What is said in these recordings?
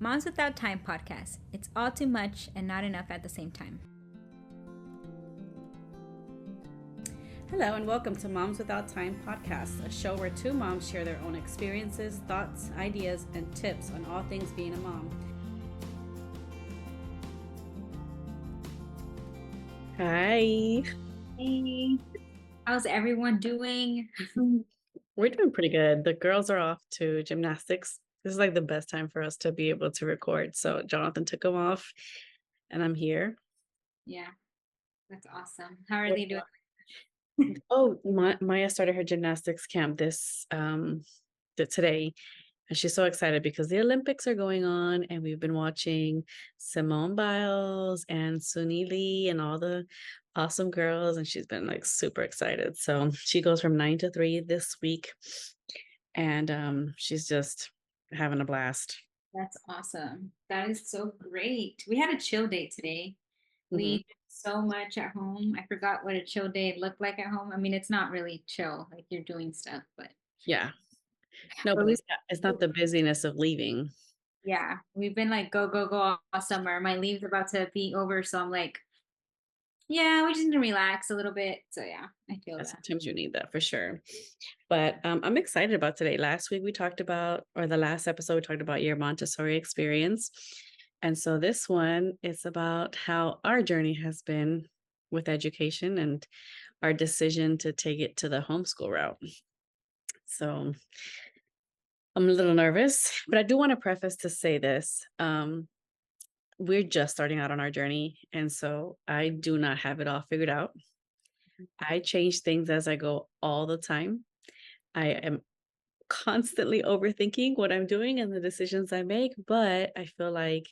Moms Without Time podcast. It's all too much and not enough at the same time. Hello, and welcome to Moms Without Time podcast, a show where two moms share their own experiences, thoughts, ideas, and tips on all things being a mom. Hi. Hey, how's everyone doing? We're doing pretty good. The girls are off to gymnastics. This is like the best time for us to be able to record. So Jonathan took them off and I'm here. Yeah, that's awesome. How are they doing? Oh, Maya started her gymnastics camp today. And she's so excited because the Olympics are going on and we've been watching Simone Biles and Suni Lee and all the awesome girls. And she's been like super excited. So she goes from 9 to 3 this week. And she's just having a blast. That's awesome. That is so great. We had a chill day today. We did so much at home. I forgot what a chill day looked like at home. I mean, it's not really chill, like you're doing stuff, but Yeah. No, But but we- it's not the busyness of leaving. yeah, we've been like go, go, go all summer. My leave's about to be over, so I'm like, yeah, we just need to relax a little bit. So yeah, I feel that. Sometimes you need that for sure. But I'm excited about today. Last week we talked about, or the last episode, we talked about your Montessori experience. And so this one is about how our journey has been with education and our decision to take it to the homeschool route. So I'm a little nervous, but I do want to preface to say this. We're just starting out on our journey. And so I do not have it all figured out. I change things as I go all the time. I am constantly overthinking what I'm doing and the decisions I make, but I feel like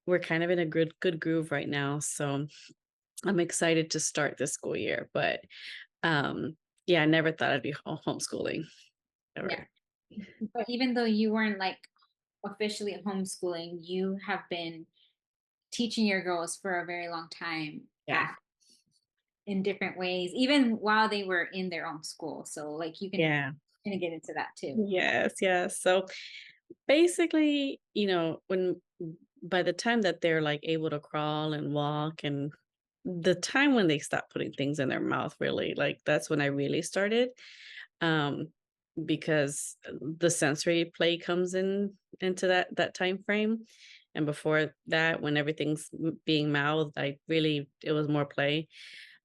we're kind of in a good groove right now. So I'm excited to start this school year. But yeah, I never thought I'd be homeschooling. Ever. Yeah. But even though you weren't like officially homeschooling, you have been teaching your girls for a very long time. Yeah. In different ways, even while they were in their own school. So like you can kind of get into that too. Yes. So basically, when by the time that they're like able to crawl and walk and the time when they stop putting things in their mouth, really, like that's when I really started. Because the sensory play comes into that time frame. And before that, when everything's being mouthed, it was more play.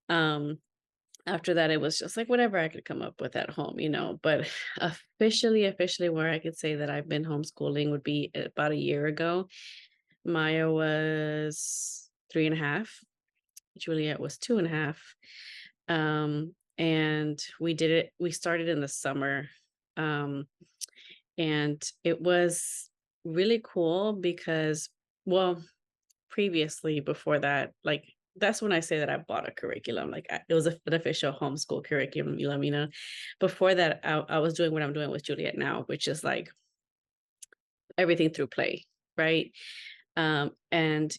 After that, it was just like whatever I could come up with at home, but officially where I could say that I've been homeschooling would be about a year ago. Maya was 3.5. Juliet was 2.5. And we started in the summer. And it was really cool because, well, previously before that, like that's when I say that I bought a curriculum. Like it was an official homeschool curriculum. Before that, I was doing what I'm doing with Juliet now, which is like everything through play, right? And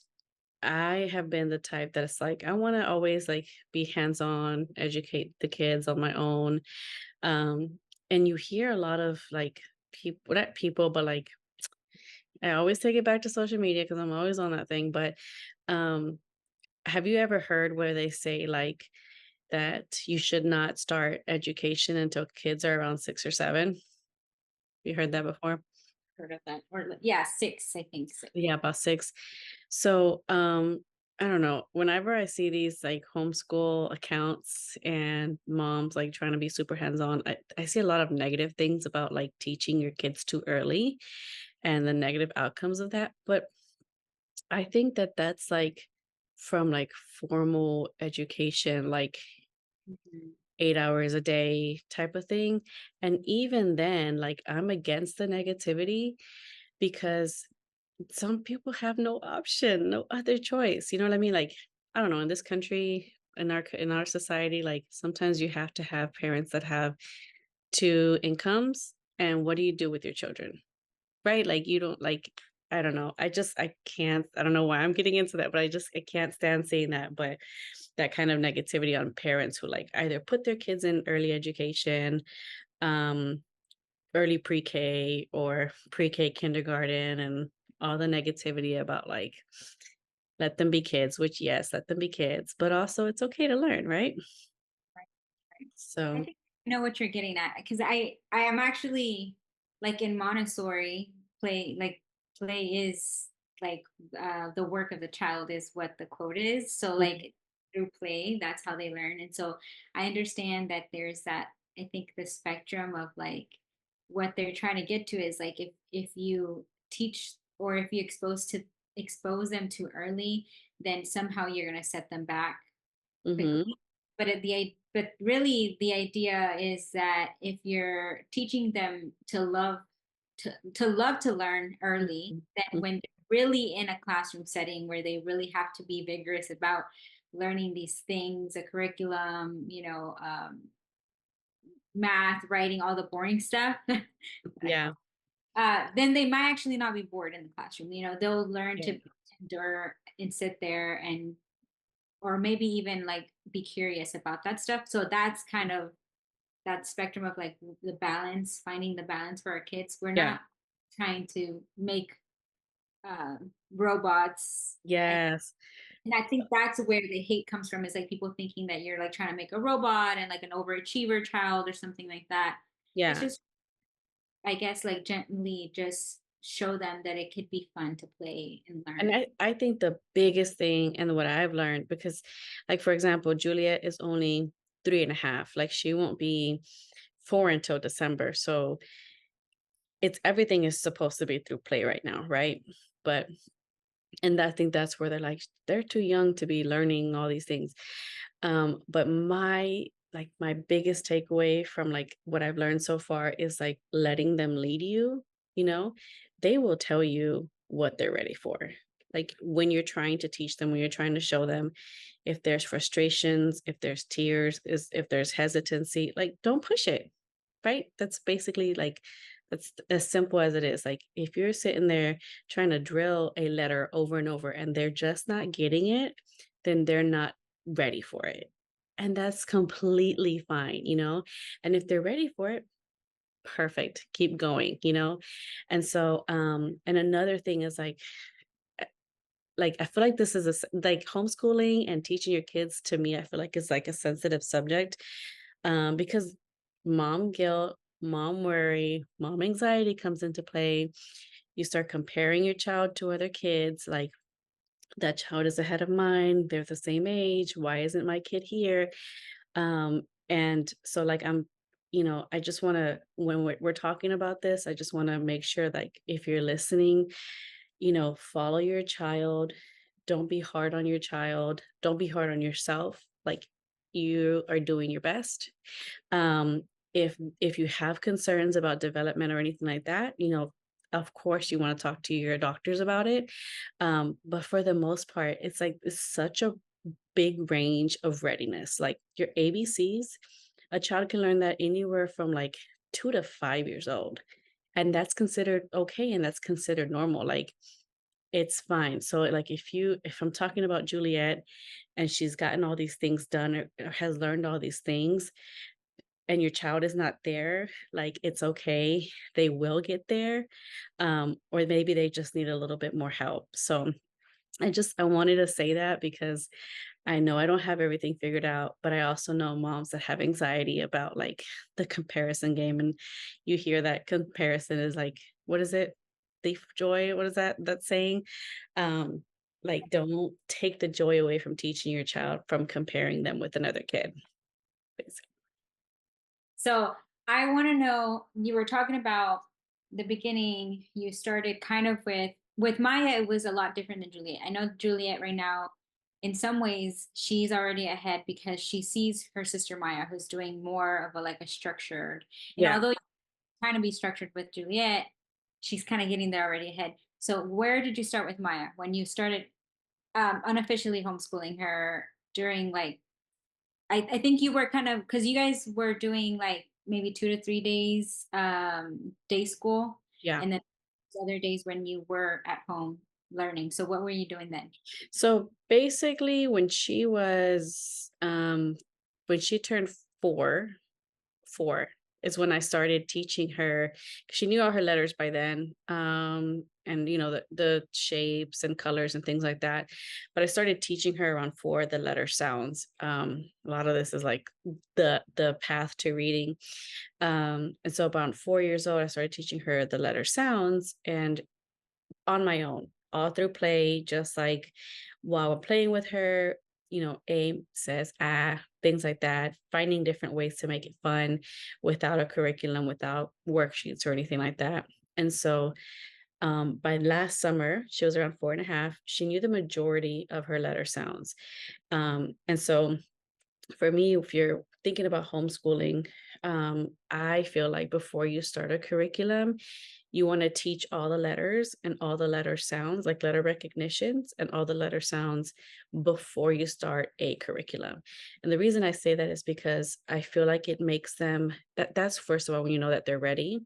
I have been the type that it's like I want to always like be hands-on, educate the kids on my own. And you hear a lot of like people, not people, but like I always take it back to social media because I'm always on that thing. But have you ever heard where they say like that you should not start education until kids are around 6 or 7? You heard that before? Heard of that. Or yeah, 6, I think. 6. Yeah, about 6. So I don't know. Whenever I see these like homeschool accounts and moms like trying to be super hands-on, I see a lot of negative things about like teaching your kids too early and the negative outcomes of that. But I think that that's like from like formal education, like 8 hours a day type of thing. And even then, like I'm against the negativity because some people have no option, no other choice. You know what I mean? Like, I don't know, in this country, in our society, like sometimes you have to have parents that have 2 incomes. And what do you do with your children? Right? Like you don't like, I don't know. I can't, I don't know why I'm getting into that, but I can't stand seeing that. But that kind of negativity on parents who like either put their kids in early education, um, early pre-K or pre-K kindergarten and all the negativity about like let them be kids, which yes, let them be kids, but also it's okay to learn, right? Right, right. I So, think I know what you're getting at because I am actually like in Montessori play is like the work of the child is what the quote is. So mhm, like through play, that's how they learn. And so I understand that there's that I think the spectrum of like what they're trying to get to is like if you teach or if you expose them too early, then somehow you're gonna set them back quickly. mhm, But really the idea is that if you're teaching them to love to learn early, mhm, then mhm, when they're really in a classroom setting where they really have to be vigorous about learning these things, a curriculum, math, writing, all the boring stuff, what I call yeah, then they might actually not be bored in the classroom. They'll learn yeah, to endure and sit there and or maybe even like be curious about that stuff. So that's kind of that spectrum of like the balance, finding the balance for our kids. We're yeah, not trying to make robots. yes, And I think that's where the hate comes from is like people thinking that you're like trying to make a robot and like an overachiever child or something like that. It's yeah. just, I guess, like gently just show them that it could be fun to play and And learn. I think the biggest thing and what I've learned because like for example, Juliet is only 3.5. Like she won't be 4 until December. So it's everything is supposed to be through play right now, right? But and I think that's where they're like they're too young to be learning all these things. But my biggest takeaway from like what I've learned so far is like letting them lead you, you know, they will tell you what they're ready for. Like when you're trying to teach them, when you're trying to show them if there's frustrations, if there's tears, is if there's hesitancy, like don't push it. Right? That's basically like that's as simple as it is. Like if you're sitting there trying to drill a letter over and over and they're just not getting it, then they're not ready for it. And that's completely fine, you know? And if they're ready for it, perfect. Keep going, you know? And so and another thing is like I feel like this is like homeschooling and teaching your kids to me I feel like is like a sensitive subject because mom guilt, mom worry, mom anxiety comes into play. You start comparing your child to other kids, like that child is ahead of mine, they're the same age, why isn't my kid here? And so like I just want to when we're talking about this, I just want to make sure like if you're listening, follow your child. Don't be hard on your child. Don't be hard on yourself. Like you are doing your best. Um, if you have concerns about development or anything like that, of course you want to talk to your doctors about it. But for the most part, it's such a big range of readiness. Like your ABCs, a child can learn that anywhere from like 2 to 5 years old. And that's considered okay and that's considered normal. Like it's fine. So like if I'm talking about Juliet and she's gotten all these things done or has learned all these things and your child is not there, like it's okay. They will get there. Or maybe they just need a little bit more help. So I wanted to say that because I know I don't have everything figured out, but I also know moms that have anxiety about like the comparison game. And you hear that comparison is like, what is it? Thief of joy. What is that saying? Um, like don't take the joy away from teaching your child from comparing them with another kid. Basically. So I want to know, you were talking about the beginning, you started kind of with Maya, it was a lot different than Juliet. I know Juliet right now, in some ways, she's already ahead because she sees her sister Maya, who's doing more of a like a structured, and Yeah. although you're trying to be structured with Juliet, she's kind of getting there already ahead. So where did you start with Maya when you started unofficially homeschooling her during like I think you were kind of because you guys were doing like maybe 2 to 3 days day school Yeah. and then other days when you were at home learning. So what were you doing then? So basically when she turned four, is when I started teaching her. She knew all her letters by then, and the shapes and colors and things like that. But I started teaching her around 4 of the letter sounds. A lot of this is like the path to reading. And so about 4 years old, I started teaching her the letter sounds, and on my own, all through play, just like while I'm playing with her, A says ah, things like that, finding different ways to make it fun without a curriculum, without worksheets or anything like that. And so by last summer, she was around 4.5. She knew the majority of her letter sounds. And so for me, if you're thinking about homeschooling, I feel like before you start a curriculum, you want to teach all the letters and all the letter sounds, like letter recognitions and all the letter sounds before you start a curriculum. And the reason I say that is because I feel like it makes them that's first of all when you know that they're ready,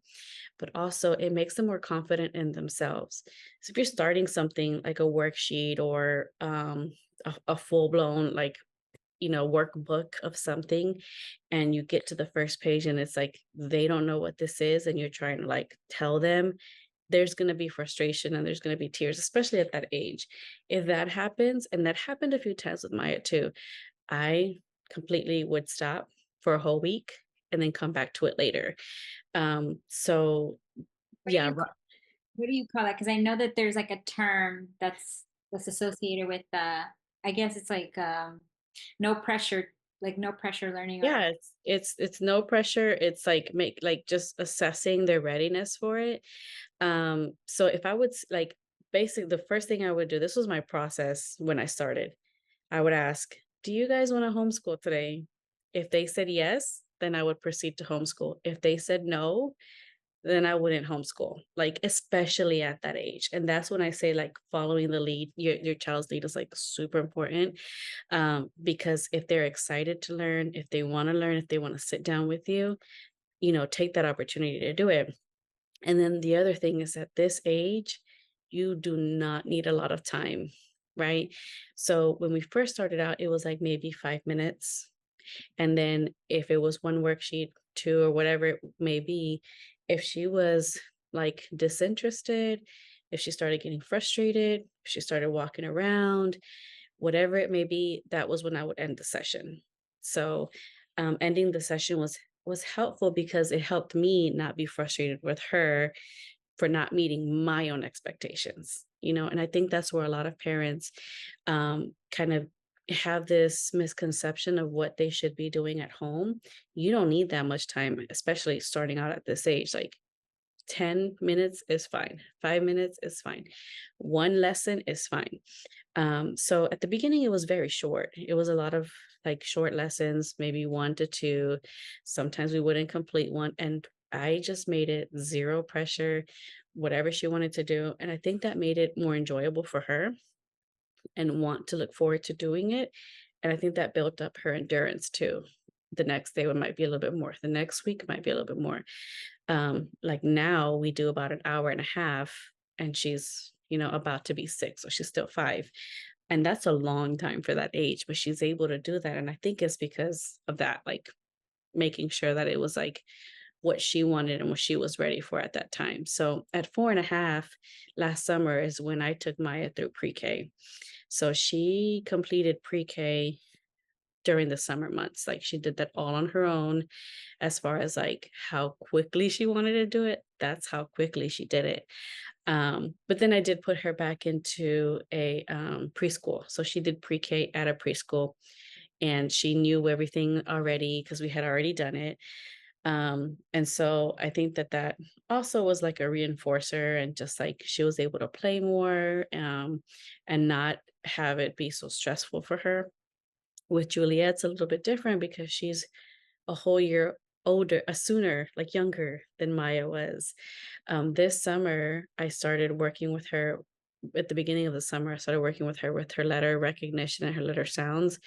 but also it makes them more confident in themselves. So if you're starting something like a worksheet or a full blown like workbook of something, and you get to the first page and it's like they don't know what this is and you're trying to like tell them, there's going to be frustration and there's going to be tears, especially at that age. If that happens, and that happened a few times with Maya too, I completely would stop for a whole week and then come back to it later. So What do yeah, you what do you call that? Because I know that there's like a term that's associated with I guess it's like no pressure, like no pressure learning or yeah, it's no pressure. It's like make like just assessing their readiness for it. So if I would like basically the first thing I would do, this was my process when I started. I would ask, "Do you guys want to homeschool today?" If they said yes, then I would proceed to homeschool. If they said no, then I wouldn't homeschool, like especially at that age. And that's when I say like following the lead, your child's lead is like super important. Because if they're excited to learn, if they want to learn, if they want to sit down with you, take that opportunity to do it. And then the other thing is at this age, you do not need a lot of time, right? So when we first started out, it was like maybe 5 minutes. And then if it was one worksheet, two, or whatever it may be, if she was like disinterested, if she started getting frustrated, if she started walking around, whatever it may be, that was when I would end the session. So ending the session was helpful because it helped me not be frustrated with her for not meeting my own expectations, and I think that's where a lot of parents kind of have this misconception of what they should be doing at home. You don't need that much time, especially starting out at this age. Like 10 minutes is fine, 5 minutes is fine, one lesson is fine. So at the beginning, it was very short. It was a lot of like short lessons, maybe 1 to 2. Sometimes we wouldn't complete one. And I just made it zero pressure, whatever she wanted to do. And I think that made it more enjoyable for her and want to look forward to doing it. And I think that built up her endurance too. The next day it might be a little bit more. The next week might be a little bit more. Like now we do about an hour and a half, and she's, about to be 6, so she's still 5. And that's a long time for that age, but she's able to do that. And I think it's because of that, like making sure that it was like what she wanted and what she was ready for at that time. So at 4.5, last summer is when I took Maya through pre-K. So she completed pre-K during the summer months. Like she did that all on her own. As far as like how quickly she wanted to do it, that's how quickly she did it. But then I did put her back into a preschool. So she did pre-K at a preschool, and she knew everything already because we had already done it. And so I think that that also was like a reinforcer, and just like she was able to play more, and not have it be so stressful for her. With Juliet's a little bit different because she's a whole year older, sooner, like younger than Maya was. This summer, I started working with her. At the beginning of the summer, I started working with her letter recognition and her letter sounds,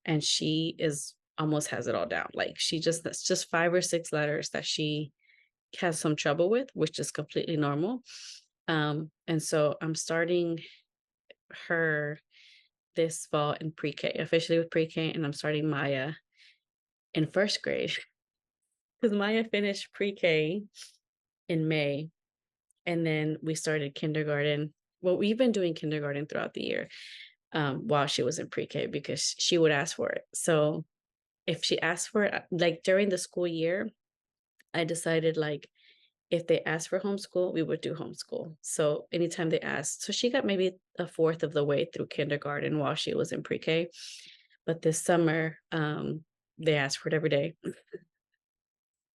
and she is almost has it all down. Like that's just 5 or 6 letters that she has some trouble with, which is completely normal. And so I'm starting her this fall in pre-K, officially with pre-K, and I'm starting Maya in first grade. because Maya finished pre-K in May, and then we started kindergarten. Well, we've been doing kindergarten throughout the year, while she was in pre-K because she would ask for it. So if she asked for it, like during the school year, I decided like if they asked for homeschool, we would do homeschool. So anytime they asked, so she got maybe a fourth of the way through kindergarten while she was in pre-K. But this summer, they asked for it every day.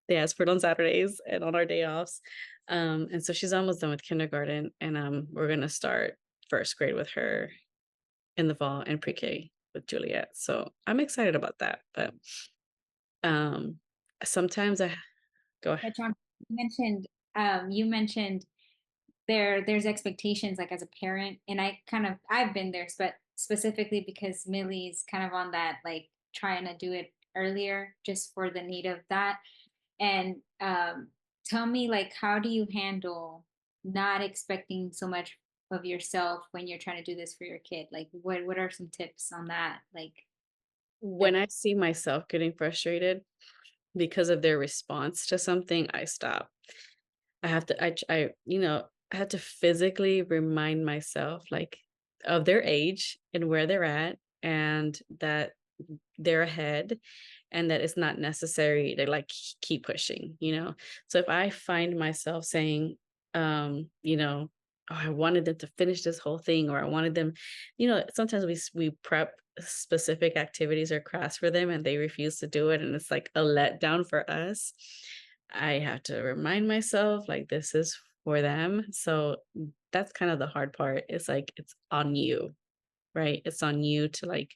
They asked for it on Saturdays and on our day offs. And so she's almost done with kindergarten, and we're gonna start first grade with her in the fall and pre-K with Juliet. So I'm excited about that. But um sometimes I go ahead. But John, you mentioned there's expectations like as a parent, and I've been there, but specifically because Millie's kind of on that like trying to do it earlier just for the need of that. And tell me, like, how do you handle not expecting so much of yourself when you're trying to do this for your kid? Like, what are some tips on that? Like, When that I see myself getting frustrated because of their response to something, I stop. I have to I have to physically remind myself like of their age and where they're at, and that they're ahead, and that it's not necessary to like keep pushing, you know. So if I find myself saying, you know, oh, I wanted them to finish this whole thing, or I wanted them, you know, sometimes we prep specific activities or crafts for them and they refuse to do it, and it's like a letdown for us. I have to remind myself like this is for them. So that's kind of the hard part. It's like it's on you, right? It's on you to like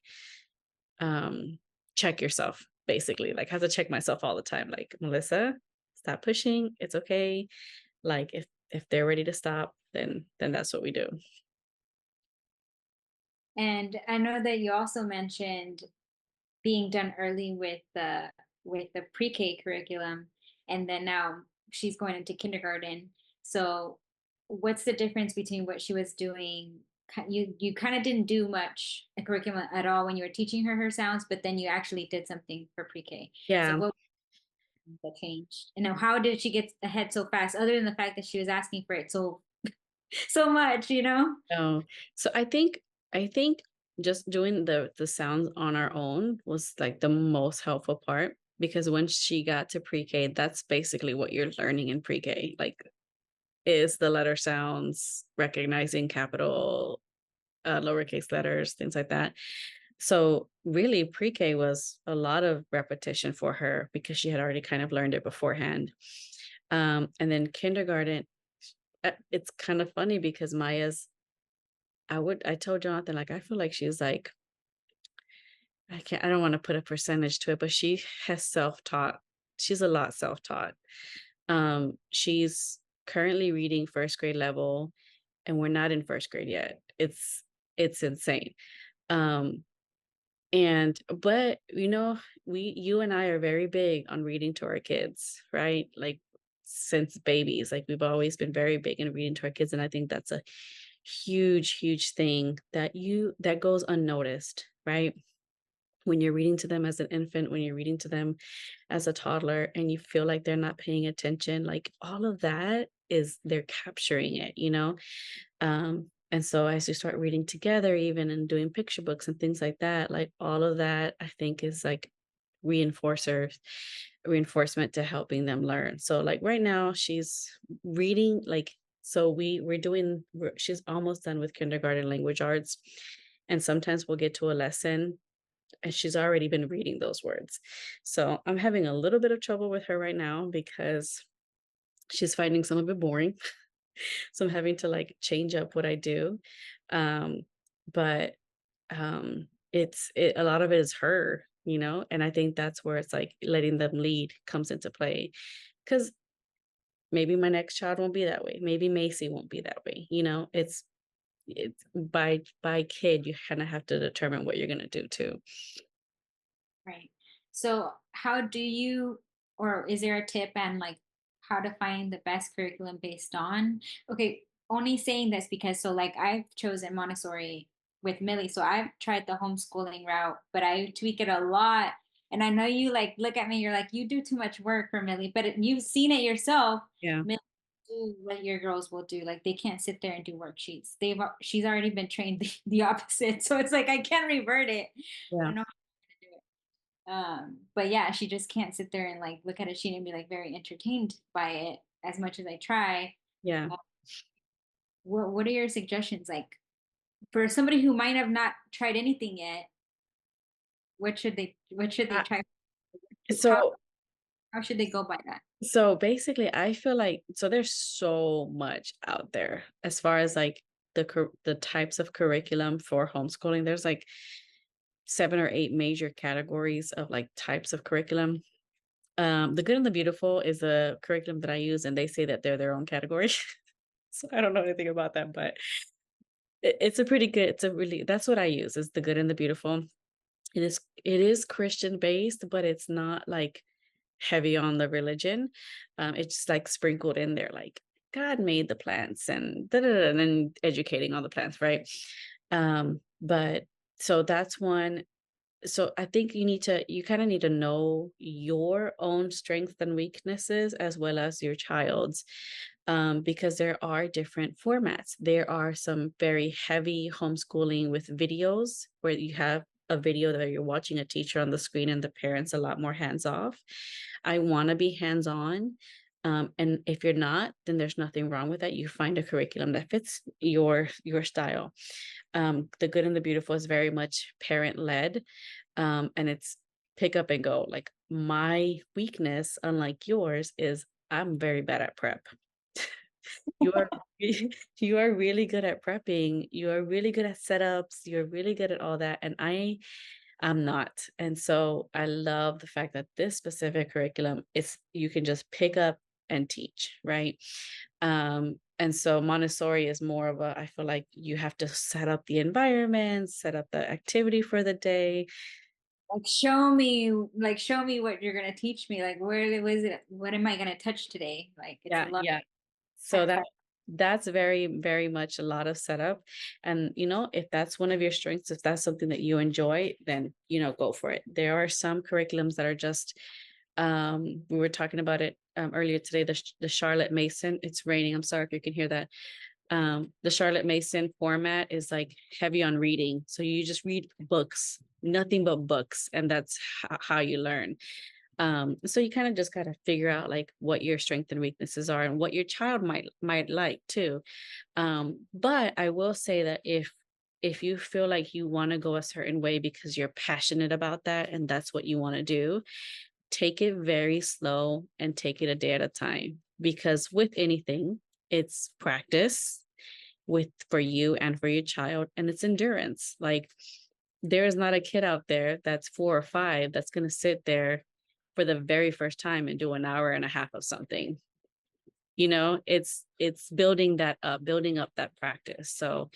um check yourself basically. Like I have to check myself all the time. Like, Melissa, stop pushing. It's okay. Like if they're ready to stop, then that's what we do. and I know that you also mentioned being done early with the pre-K curriculum, and then now she's going into kindergarten. So what's the difference between what she was doing? You kind of didn't do much a curriculum at all when you were teaching her sounds, but then you actually did something for pre-K. So Yeah. what that changed? And now how did she get ahead so fast, other than the fact that she was asking for it so much, you know? No. So I think just doing the sounds on our own was like the most helpful part, because when she got to pre-K, that's basically what you're learning in pre-K. Like is the letter sounds, recognizing capital, lowercase letters, things like that. So really pre-K was a lot of repetition for her because she had already kind of learned it beforehand. And then kindergarten, it's kind of funny because I told Jonathan, like, I feel like she's like, I don't want to put a percentage to it, but she has self-taught. She's a lot self-taught. She's currently reading first grade level, and we're not in first grade yet. It's insane. Um, and but you know, you and I are very big on reading to our kids, right? Like since babies, like we've always been very big in reading to our kids, and I think that's a huge thing that goes unnoticed, right? When you're reading to them as an infant, when you're reading to them as a toddler, and you feel like they're not paying attention, like all of that is they're capturing it, you know. And so as you start reading together, even and doing picture books and things like that, like all of that, I think is like reinforcers, reinforcement to helping them learn. So like right now, she's reading like so she's almost done with kindergarten language arts. And sometimes we'll get to a lesson and she's already been reading those words. So I'm having a little bit of trouble with her right now because she's finding some of it boring. So I'm having to like change up what I do. Um, but a lot of it is her, you know, and I think that's where it's like letting them lead comes into play. Cause maybe my next child won't be that way. Maybe Macy won't be that way. You know, it's by kid, you kind of have to determine what you're gonna do too. Right. So how do you, or is there a tip and like how to find the best curriculum based on? Okay, only saying this because so like I've chosen Montessori with Millie, so I've tried the homeschooling route, but I tweak it a lot And I know you like look at me, you're like, you do too much work for Millie, but you've seen it yourself. Yeah. Millie do what your girls will do. Like they can't sit there and do worksheets. She's already been trained the opposite. So it's like I can't revert it. I Yeah. don't know how to do it. But yeah, she just can't sit there and like look at a sheet and be like very entertained by it as much as I try. Yeah. Uh, what are your suggestions like for somebody who might have not tried anything yet? What should they Uh, try? How so how should they go by that? so basically I feel like so there's so much out there as far as like the types of curriculum for homeschooling. There's like 7 or 8 major categories of like types of curriculum. The Good and the Beautiful is a curriculum that I use, and they say that they're their own category. So I don't know anything about that, but it's a pretty good. It's a really that's what I use is the Good and the Beautiful. It is Christian based, but it's not like heavy on the religion. It's just like sprinkled in there, like God made the plants and da, da, da, and then educating on the plants, right? But so that's one. So I think you kind of need to know your own strengths and weaknesses as well as your child's, because there are different formats. There are some very heavy homeschooling with videos where you have a video that you're watching a teacher on the screen and the parents a lot more hands off. I want to be hands on. And if you're not, then there's nothing wrong with that. You find a curriculum that fits your style. The Good and the Beautiful is very much parent led, and it's pick up and go. Like my weakness, unlike yours, is I'm very bad at prep. You are you are really good at prepping. You are really good at setups. You're really good at all that, and I'm not. And so I love the fact that this specific curriculum is you can just pick up and teach, right? And so Montessori is more of a, I feel like you have to set up the environment, set up the activity for the day. Like show me what you're gonna teach me. Like where was it? What am I gonna touch today? Like it's a Yeah, lot yeah. of So tactile. that's very, very much a lot of setup. And if that's one of your strengths, if that's something that you enjoy, then go for it. There are some curriculums that are just we were talking about it earlier today, the Charlotte Mason. It's raining. I'm sorry if you can hear that. The Charlotte Mason format is like heavy on reading. So you just read books, nothing but books, and that's how you learn. So you kind of just got to figure out like what your strengths and weaknesses are and what your child might like too. But I will say that if you feel like you want to go a certain way because you're passionate about that and that's what you want to do, take it very slow and take it a day at a time, because with anything, it's practice with for you and for your child, and it's endurance. Like there is not a kid out there that's 4 or 5 that's going to sit there for the very first time and do an hour and a half of something. It's building up that practice. So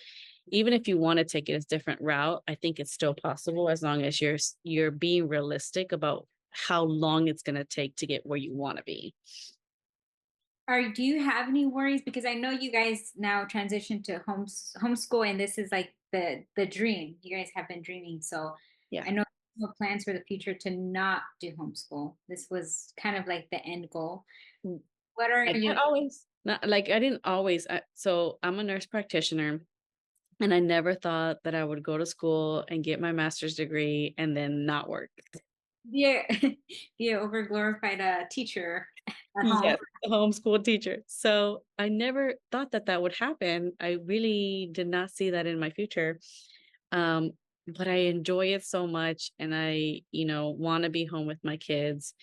even if you want to take it a different route, I think it's still possible as long as you're being realistic about how long it's going to take to get where you want to be. Do you have any worries? Because I know you guys now transition to homeschool, and this is like the dream. You guys have been dreaming, so Yeah. I know no plans for the future to not do homeschool. This was kind of like the end goal. Mm. What are Like you? not always, not like I didn't always. So I'm a nurse practitioner, and I never thought that I would go to school and get my master's degree and then not work. Yeah, be an overglorified teacher at home. Yes, a homeschool teacher. So I never thought that that would happen. I really did not see that in my future. Um, but I enjoy it so much, and I, want to be home with my kids.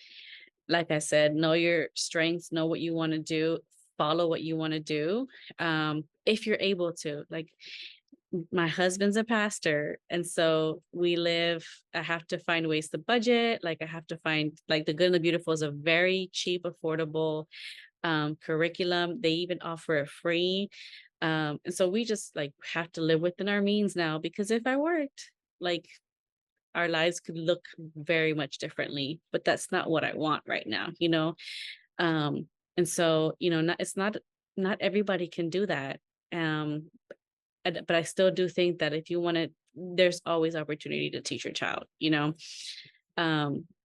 Like I said, know your strengths, know what you want to do, follow what you want to do. If you're able to, like my husband's a pastor, and so I have to find ways to budget. Like I have to find like the Good and the Beautiful is a very cheap, affordable curriculum. They even offer it free. And so we just like have to live within our means now, because if I worked, like our lives could look very much differently, but that's not what I want right now. Um, and so, not everybody can do that. Um, but I still do think that if you want to, there's always opportunity to teach your child.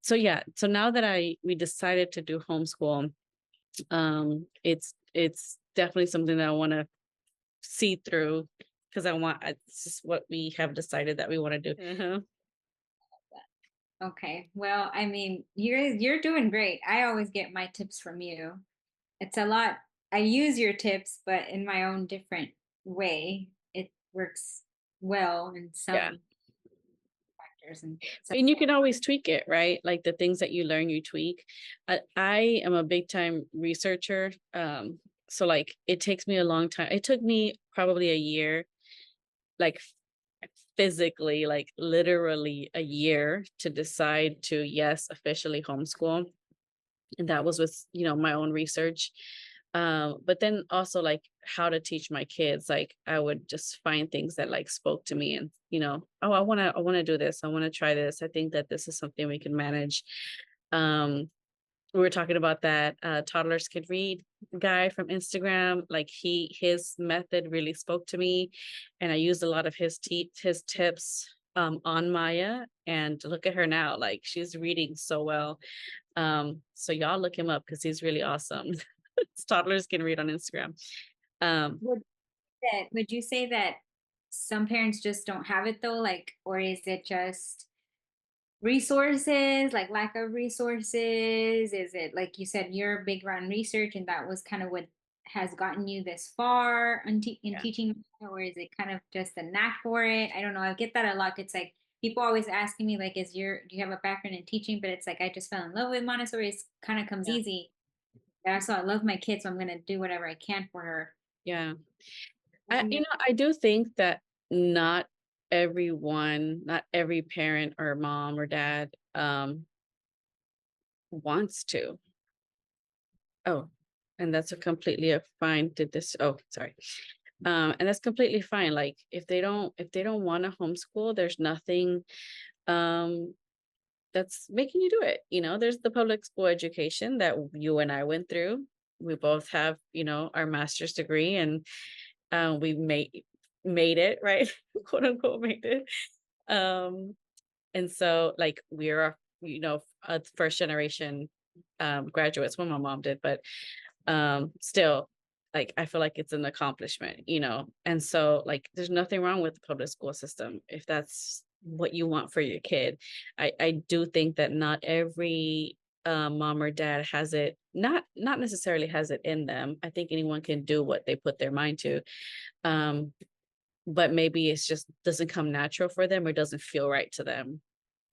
So yeah, so now that we decided to do homeschool, it's definitely something that I want to see through because it's just what we have decided that we want to do. Uh-huh. Okay. Well, I mean, you're doing great. I always get my tips from you. It's a lot. I use your tips, but in my own different way. It works well in Yeah. some factors and some. And you can always tweak it, right? Like the things that you learn, you tweak. I am a big time researcher. So like it takes me a long time. It took me probably a year, like physically, like literally a year to decide to, yes, officially homeschool. And that was with, my own research. But then also like how to teach my kids. Like I would just find things that like spoke to me and, oh, I wanna do this. I want to try this. I think that this is something we can manage. Um, we were talking about that toddlers could read guy from Instagram. Like his method really spoke to me, and I used a lot of his tips on Maya. And look at her now, like she's reading so well. So y'all look him up because he's really awesome. Toddlers can read on Instagram. Um, Would you say that some parents just don't have it though? Like, or is it just resources, like lack of resources? Is it like you said, you're big around research and that was kind of what has gotten you this far in yeah, teaching, or is it kind of just a knack for it? I don't know. I get that a lot. It's like people always asking me, like, do you have a background in teaching? But it's like I just fell in love with Montessori. It kind of comes yeah, easy. And also, I love my kids, so I'm gonna do whatever I can for her. yeah. I mean, I do think that not not every parent or mom or dad wants to. Oh, and that's a completely a fine. Did this? Oh, sorry. And that's completely fine. Like if they don't want to homeschool, there's nothing um that's making you do it. There's the public school education that you and I went through. We both have, our master's degree, and we made it, right? Quote unquote made it. Um, and so like we're a first generation graduates when my mom did, but still like I feel like it's an accomplishment. And so like there's nothing wrong with the public school system if that's what you want for your kid. I do think that not every mom or dad has it, not necessarily has it in them. I think anyone can do what they put their mind to. um but maybe it's just doesn't come natural for them or doesn't feel right to them.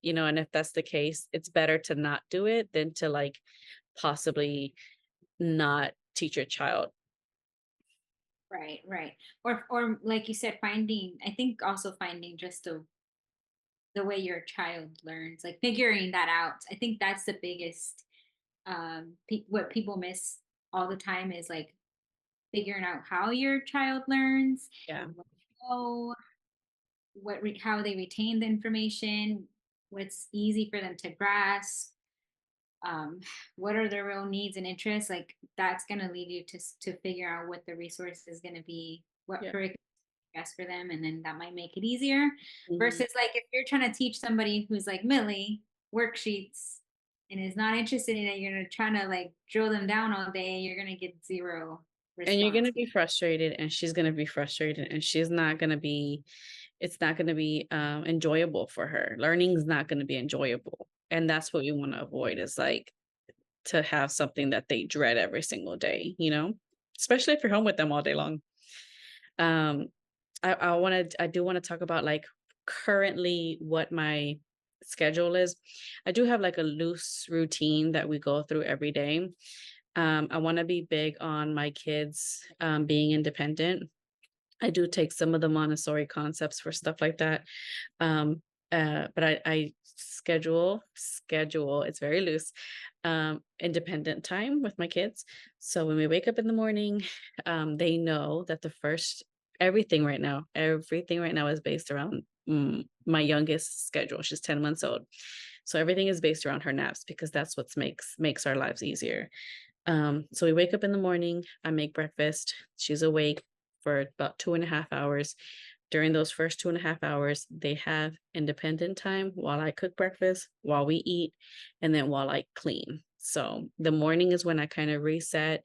And if that's the case, it's better to not do it than to like possibly not teach your child. right, right. Or like you said, finding, I think also finding just the way your child learns, like figuring that out. I think that's the biggest what people miss all the time is like figuring out how your child learns, Yeah. what oh, how they retain the information, what's easy for them to grasp, um, what are their real needs and interests. Like that's going to lead you to figure out what the resource is going to be, what Yeah. curriculum best for them, and then that might make it easier. Mhm. Versus like if you're trying to teach somebody who's like Millie worksheets and is not interested in it, you're gonna try to like drill them down all day, you're gonna get zero And you're response. gonna be frustrated, and she's gonna be frustrated, and she's not gonna be it's not gonna be, enjoyable for her. Learning is not gonna be enjoyable, and that's what we wanna avoid is, like, to have something that they dread every single day, you know? Especially if you're home with them all day long. Um, I do wanna talk about, like, currently what my schedule is. I do have, like, a loose routine that we go through every day. I want to be big on my kids being independent. I do take some of the Montessori concepts for stuff like that. Um, but I schedule, it's very loose, independent time with my kids. So when we wake up in the morning, they know that everything right now is based around my youngest schedule. She's 10 months old. So everything is based around her naps because that's what makes our lives easier. So we wake up in the morning, I make breakfast. She's awake for about 2.5 hours. during those first 2.5 hours, they have independent time while I cook breakfast, while we eat, and then while I clean. So the morning is when I kind of reset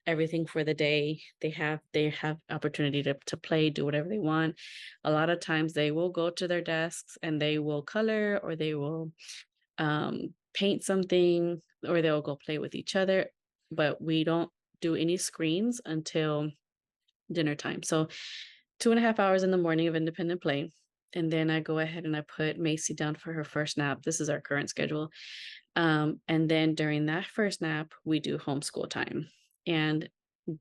everything for the day. They have opportunity to play, do whatever they want. A lot of times they will go to their desks and they will color, or they will paint something, or they'll go play with each other, but we don't do any screens until dinner time. So 2.5 hours in the morning of independent play. And then I go ahead and I put Macy down for her first nap. This is our current schedule. And then during that first nap, we do homeschool time. And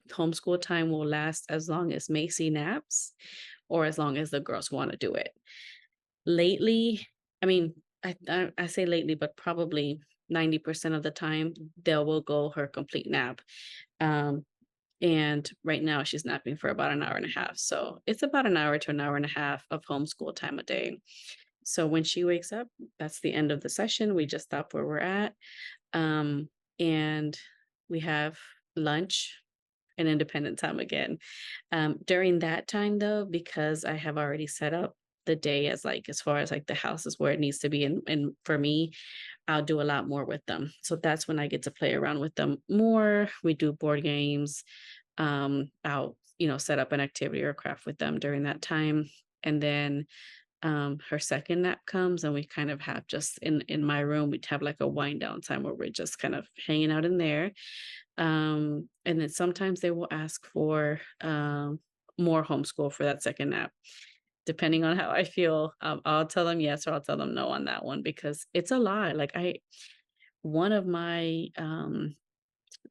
homeschool time will last as long as Macy naps, or as long as the girls want to do it. Lately, I mean, I say lately, but probably 90% of the time, they will go her complete nap. Um, and right now she's napping for about an hour and a half. So it's about an hour to an hour and a half of homeschool time a day. So when she wakes up, that's the end of the session. We just stop where we're at. Um, and we have lunch and independent time again. During that time though, because I have already set up the day as like as far as like the house is where it needs to be. And for me, I'll do a lot more with them. So that's when I get to play around with them more. We do board games. I'll, set up an activity or craft with them during that time. And then her second nap comes and we kind of have just in my room, we'd have like a wind down time where we're just kind of hanging out in there. And then sometimes they will ask for more homeschool for that second nap. Depending on how I feel, I'll tell them yes or I'll tell them no on that one, because it's a lot. Like one of my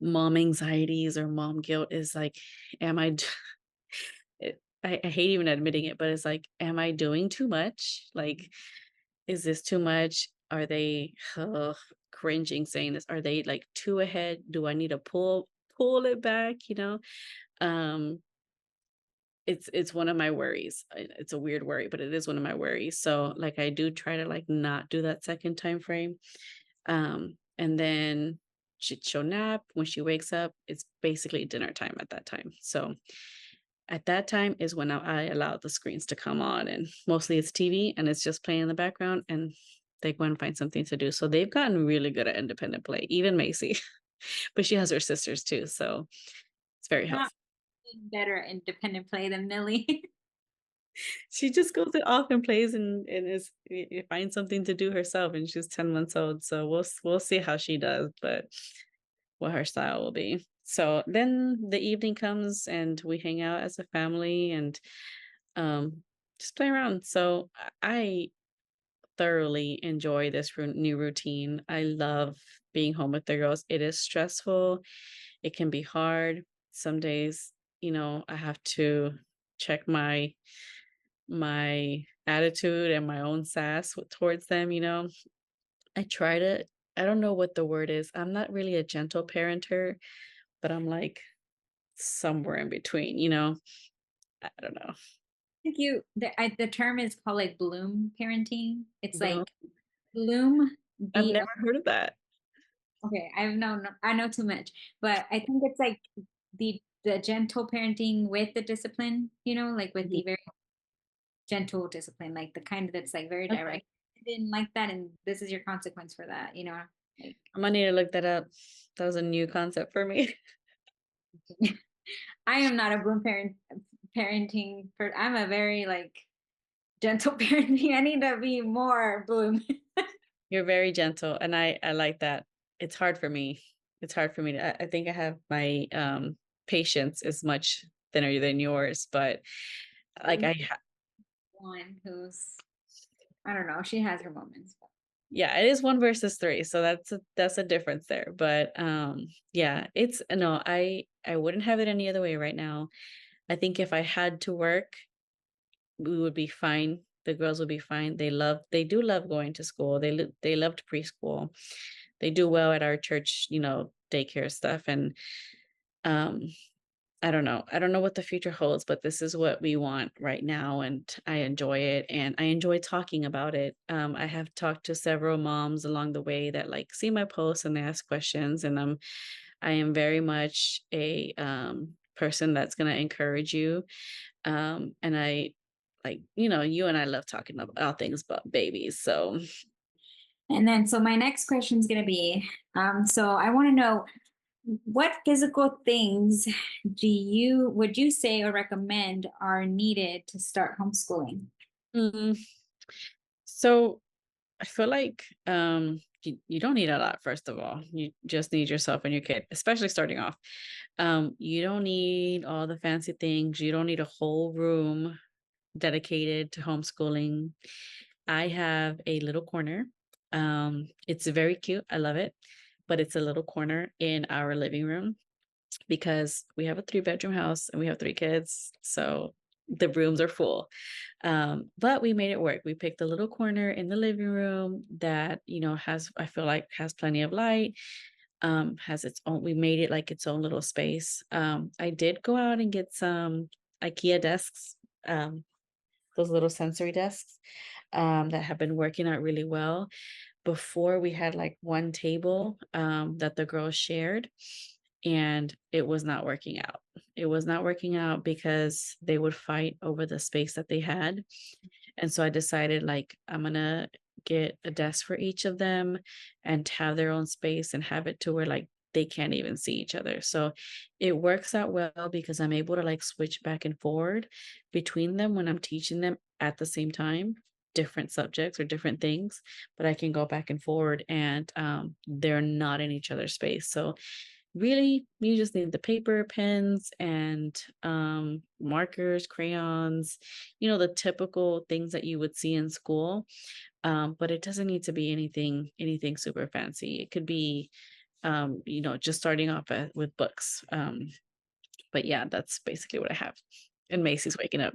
mom anxieties or mom guilt is like, am I I hate even admitting it, but it's like, am I doing too much? Like, is this too much? Are they cringing saying this? Are they like too ahead? Do I need to pull it back? Um, it's one of my worries. It's a weird worry, but it is one of my worries. So like I do try to like not do that second time frame. And then she'll nap. When she wakes up, it's basically dinner time at that time. So at that time is when I allow the screens to come on, and mostly it's TV and it's just playing in the background, and they go and find something to do. So they've gotten really good at independent play, even Macy, but she has her sisters too. So it's very Not helpful. better at independent play than Millie. She just goes off and plays and finds something to do herself, and she's 10 months old. So we'll see how she does, but what her style will be. So then the evening comes and we hang out as a family and um just play around. So I thoroughly enjoy this new routine. I love being home with the girls. It is stressful. It can be hard. Some days, I have to check my attitude and my own sass towards them. I try to, I don't know what the word is. I'm not really a gentle parenter, but I'm like somewhere in between. I don't know. think the term is called like bloom parenting. It's Bloom. like bloom I've B. never heard of that. Okay, I know too much, but I think it's like the gentle parenting with the discipline. Like with Mhm. the very gentle discipline, like the kind that's like very Okay. direct. I didn't like that, and this is your consequence for that. Like I'm gonna need to look that up. That was a new concept for me. I am not a bloom parenting. I'm a very like gentle parenting. I need to be more bloom. You're very gentle, and I like that. It's hard for me. It's hard for me to I think I have my, patience is much thinner than yours, but, like, One who's I don't know. She has her moments. yeah, it is 1 versus 3, so that's a difference there, but, yeah, it's no, I wouldn't have it any other way right now. I think if I had to work, we would be fine. The girls would be fine. They do love going to school. They loved preschool. They do well at our church, daycare stuff. And um, I don't know. I don't know what the future holds, but this is what we want right now, and I enjoy it, and I enjoy talking about it. I have talked to several moms along the way that like see my posts and they ask questions, and I am very much a person that's gonna encourage you. And I like, you and I love talking about things about babies. So And then, so my next question is going to be, so I want to know, what physical things would you say or recommend are needed to start homeschooling? mm, so I feel like you don't need a lot, first of all. You just need yourself and your kid, especially starting off. You don't need all the fancy things. You don't need a whole room dedicated to homeschooling. I have a little corner. It's very cute. I love it. But it's a little corner in our living room because we have a 3-bedroom house and we have 3 kids. So the rooms are full. But we made it work. We picked a little corner in the living room that, has, I feel like, has plenty of light, has its own, we made it like its own little space. I did go out and get some IKEA desks, those little sensory desks, that have been working out really well. Before we had like one table, that the girls shared, and it was not working out. It was not working out because they would fight over the space that they had. And so I decided, like, I'm gonna get a desk for each of them and have their own space and have it to where like they can't even see each other. So it works out well because I'm able to like switch back and forward between them when I'm teaching them at the same time, different subjects or different things, but I can go back and forward, and they're not in each other's space. So really, you just need the paper, pens, and markers, crayons, the typical things that you would see in school. But it doesn't need to be anything super fancy. It could be, just starting off with books. But yeah, that's basically what I have. And Macy's waking up.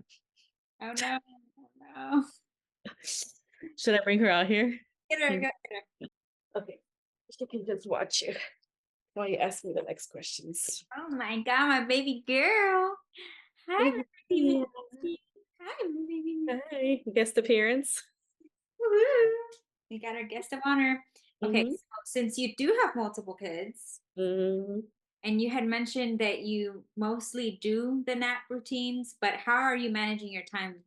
Oh no, oh no. Should I bring her out here? Get her, Mm, get her. okay. She can just watch you while you ask me the next questions. Oh my God, my baby girl. Hi, my baby Yeah. Missy. Hi, my baby Missy. Hi, guest appearance. Woohoo. We got our guest of honor. Okay, Mhm. so since you do have multiple kids, Mhm. and you had mentioned that you mostly do the nap routines, but how are you managing your time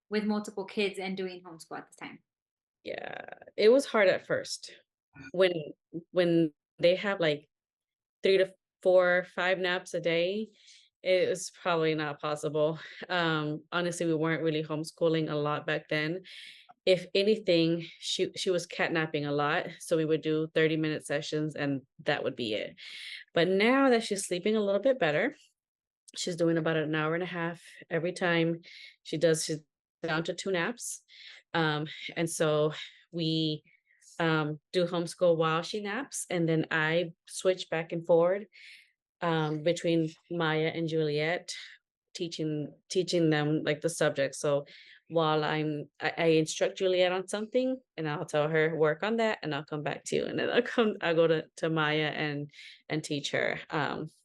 with multiple kids and doing homeschool at this time? Yeah, it was hard at first. When when they have like 3 to 4, 5 naps a day, it was probably not possible. Honestly, we weren't really homeschooling a lot back then. If anything, she was catnapping a lot, so we would do 30-minute sessions and that would be it. But now that she's sleeping a little bit better, she's doing about an hour and a half every time she's down to 2 naps. And so we do homeschool while she naps, and then I switch back and forward between Maya and Juliet, teaching them like the subject. So while I instruct Juliet on something, and I'll tell her work on that, and I'll come back to you, and then I'll go to Maya and teach her.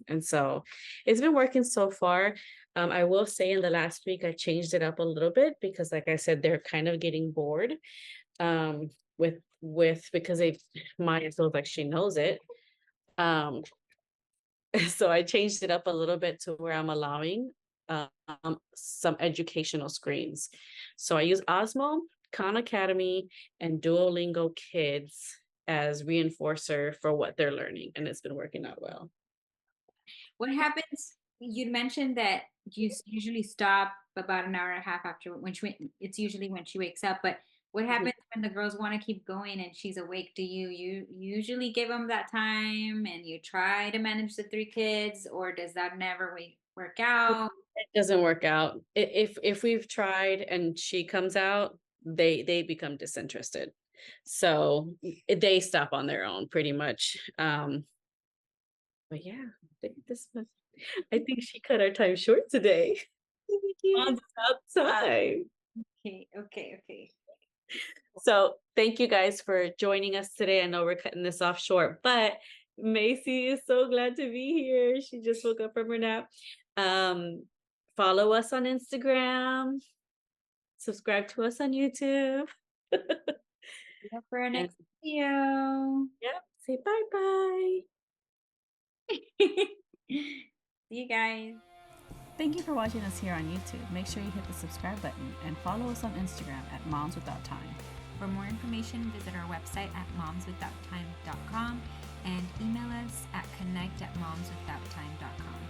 And so it's been working so far. I will say in the last week I changed it up a little bit because, like I said, they're kind of getting bored, um, with because they Maya feels like she knows it. Um, so I changed it up a little bit to where I'm allowing some educational screens. So I use Osmo, Khan Academy, and Duolingo Kids as reinforcer for what they're learning, and it's been working out well. What happens? You mentioned that you usually stop about an hour and a half after it's usually when she wakes up. But what Mhm. happens when the girls want to keep going and she's awake? Do you usually give them that time and you try to manage the 3 kids, or does that never work out? It doesn't work out. If we've tried and she comes out, they become disinterested. So they stop on their own pretty much. But yeah, I think she cut our time short today. On without time. Okay, okay, okay. So thank you guys for joining us today. I know we're cutting this off short, but Macy is so glad to be here. She just woke up from her nap. Um, Follow us on Instagram, subscribe to us on YouTube. Look for our And next video. yep, say bye bye. See you guys. Thank you for watching us here on YouTube. Make sure you hit the subscribe button and follow us on Instagram at Moms Without Time. For more information, visit our website at momswithouttime.com and email us at connect@momswithouttime.com.